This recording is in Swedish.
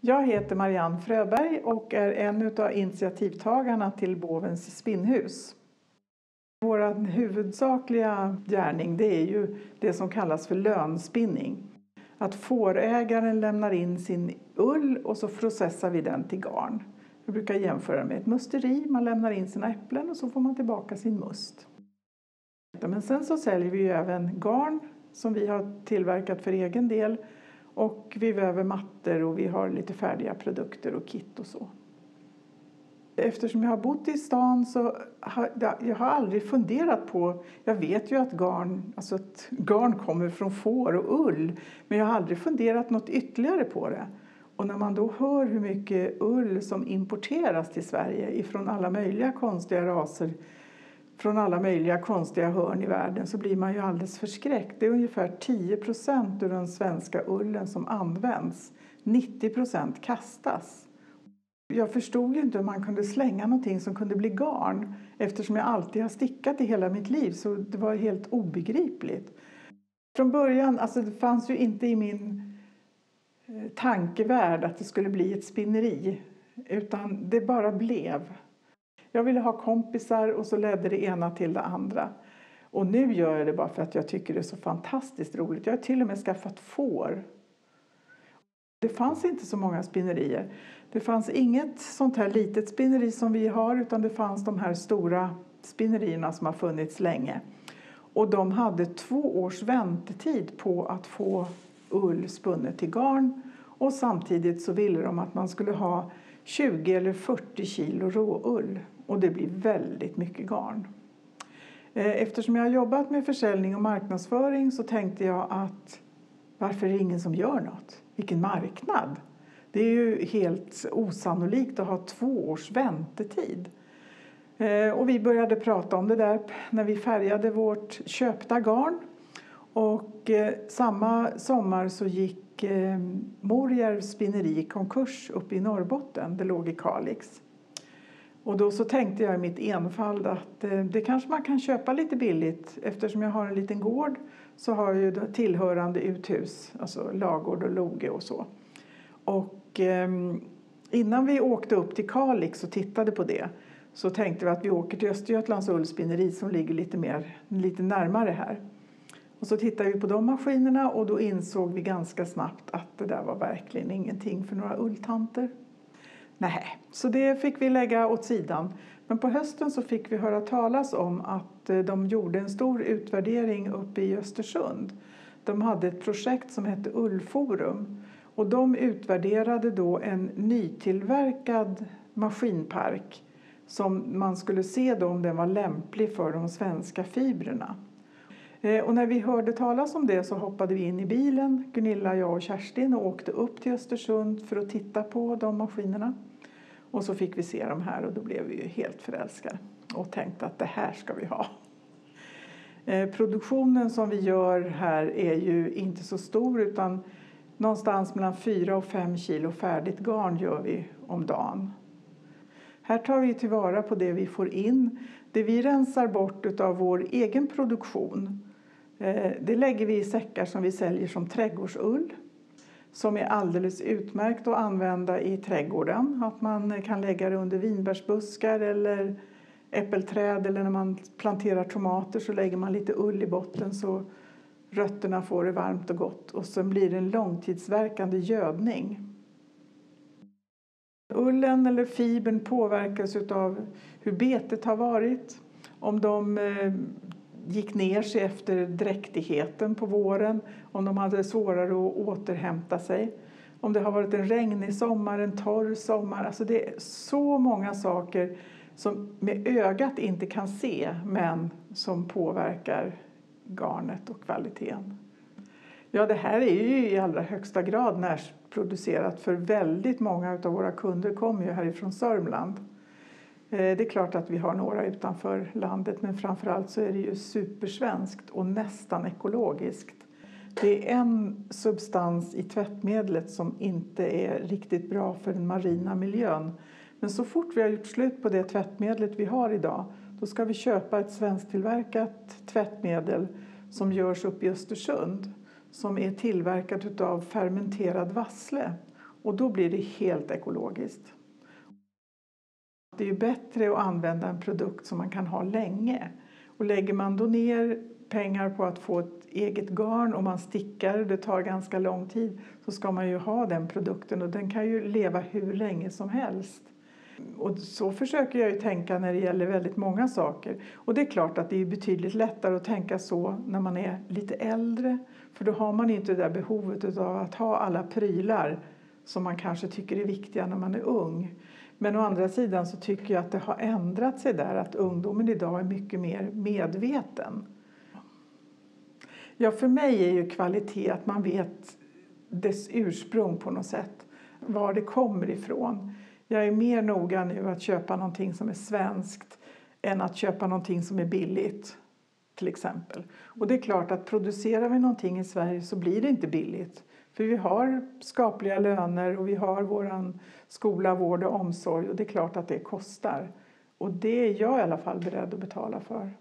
Jag heter Marianne Fröberg och är en av initiativtagarna till Bovens spinnhus. Vår huvudsakliga gärning det är ju det som kallas för lönspinning. Att fårägaren lämnar in sin ull och så processar vi den till garn. Vi brukar jämföra med ett musteri. Man lämnar in sina äpplen och så får man tillbaka sin must. Men sen så säljer vi ju även garn som vi har tillverkat för egen del. Och vi väver mattor och vi har lite färdiga produkter och kit och så. Eftersom jag har bott i stan så har jag aldrig funderat på... Jag vet ju att garn kommer från får och ull. Men jag har aldrig funderat något ytterligare på det. Och när man då hör hur mycket ull som importeras till Sverige ifrån alla möjliga konstiga raser, från alla möjliga konstiga hörn i världen, så blir man ju alldeles förskräckt. Det är ungefär 10% av den svenska ullen som används. 90% kastas. Jag förstod ju inte hur man kunde slänga någonting som kunde bli garn. Eftersom jag alltid har stickat i hela mitt liv, så det var helt obegripligt. Från början, det fanns ju inte i min tankevärld att det skulle bli ett spinneri. Utan det bara blev. Jag ville ha kompisar och så ledde det ena till det andra. Och nu gör jag det bara för att jag tycker det är så fantastiskt roligt. Jag har till och med skaffat får. Det fanns inte så många spinnerier. Det fanns inget sånt här litet spinneri som vi har, utan det fanns de här stora spinnerierna som har funnits länge. Och de hade 2 års väntetid på att få ull spunnet till garn. Och samtidigt så ville de att man skulle ha 20 eller 40 kilo råull. Och det blir väldigt mycket garn. Eftersom jag har jobbat med försäljning och marknadsföring så tänkte jag att varför är det ingen som gör något? Vilken marknad! Det är ju helt osannolikt att ha 2 års väntetid. Och vi började prata om det där när vi färgade vårt köpta garn. Och samma sommar så gick Morjärvs spinneri i konkurs uppe i Norrbotten. Det låg i Kalix. Och då så tänkte jag i mitt enfald att det kanske man kan köpa lite billigt. Eftersom jag har en liten gård så har jag ju tillhörande uthus. Alltså lagård och loge och så. Och innan vi åkte upp till Kalix och tittade på det, så tänkte vi att vi åker till Östergötlands ullspinneri som ligger lite närmare här. Och så tittade vi på de maskinerna och då insåg vi ganska snabbt att det där var verkligen ingenting för några ulltanter. Nej, så det fick vi lägga åt sidan. Men på hösten så fick vi höra talas om att de gjorde en stor utvärdering uppe i Östersund. De hade ett projekt som hette Ullforum. Och de utvärderade då en nytillverkad maskinpark som man skulle se då om den var lämplig för de svenska fibrerna. Och när vi hörde talas om det så hoppade vi in i bilen, Gunilla, jag och Kerstin, och åkte upp till Östersund för att titta på de maskinerna. Och så fick vi se dem här och då blev vi ju helt förälskade och tänkte att det här ska vi ha. Produktionen som vi gör här är ju inte så stor, utan någonstans mellan 4 och 5 kilo färdigt garn gör vi om dagen. Här tar vi tillvara på det vi får in. Det vi rensar bort av vår egen produktion, det lägger vi i säckar som vi säljer som trädgårdsull. Som är alldeles utmärkt att använda i trädgården. Att man kan lägga det under vinbärsbuskar eller äppelträd. Eller när man planterar tomater så lägger man lite ull i botten så rötterna får det varmt och gott. Och sen blir det en långtidsverkande gödning. Ullen eller fibern påverkas av hur betet har varit. Om de gick ner sig efter dräktigheten på våren. Om de hade svårare att återhämta sig. Om det har varit en regnig sommar, en torr sommar. Alltså det är så många saker som med ögat inte kan se, men som påverkar garnet och kvaliteten. Ja, det här är ju i allra högsta grad närproducerat, för väldigt många av våra kunder kommer ju härifrån Sörmland. Det är klart att vi har några utanför landet, men framförallt så är det ju supersvenskt och nästan ekologiskt. Det är en substans i tvättmedlet som inte är riktigt bra för den marina miljön. Men så fort vi har gjort slut på det tvättmedlet vi har idag, då ska vi köpa ett svensktillverkat tvättmedel som görs upp i Östersund. Som är tillverkat av fermenterad vassle. Och då blir det helt ekologiskt. Det är ju bättre att använda en produkt som man kan ha länge. Och lägger man då ner pengar på att få ett eget garn och man stickar, det tar ganska lång tid, så ska man ju ha den produkten och den kan ju leva hur länge som helst. Och så försöker jag ju tänka när det gäller väldigt många saker. Och det är klart att det är betydligt lättare att tänka så när man är lite äldre. För då har man inte det där behovet av att ha alla prylar som man kanske tycker är viktiga när man är ung. Men å andra sidan så tycker jag att det har ändrat sig där, att ungdomen idag är mycket mer medveten. Ja, för mig är ju kvalitet att man vet dess ursprung på något sätt, var det kommer ifrån. Jag är mer noga nu att köpa någonting som är svenskt än att köpa någonting som är billigt, till exempel. Och det är klart att producerar vi någonting i Sverige så blir det inte billigt. För vi har skapliga löner och vi har våran skola, vård och omsorg och det är klart att det kostar. Och det är jag i alla fall beredd att betala för.